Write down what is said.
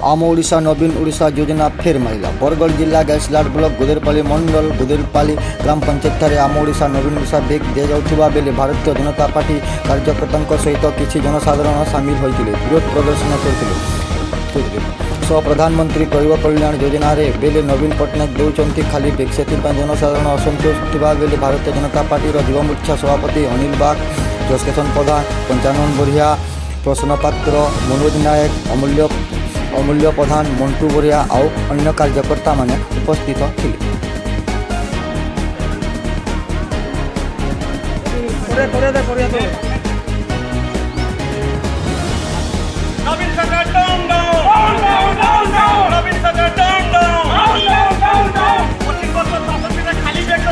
आम ओडिशा नवीन ओडिशा योजना फेर महिला बरगढ़ जिला गैसलाट ब्लॉक गुदेरपाली मंडल गुदेरपाली ग्राम पंचायत ठारे आम ओडिशा नवीन ओडिशा बेग दि जाउथिबा बेले भारतीय जनता पार्टी कार्यकर्ता सहित किसी जनसाधारण सामिल होते विरोध प्रदर्शन करते। सो प्रधानमंत्री गरीब कल्याण योजना रे बेले नवीन पट्टनायक देउचंती खाली बेग से जनसाधारण असंतोष थिबा बेले भारतीय जनता पार्टी युवा मोर्चा सभापति अनिल बाग जसकेशन प्रधान पंचानन बरिया प्रसन्न पात्र मनोज नायक अमूल्य प्रधान मंटू बरिया और अन्य कार्यकर्ता माने उपस्थित थिले। नवीन सरकार डाउन डाउन नवीन सरकार डाउन डाउन पश्चिम बंगाल शासन खाली बेग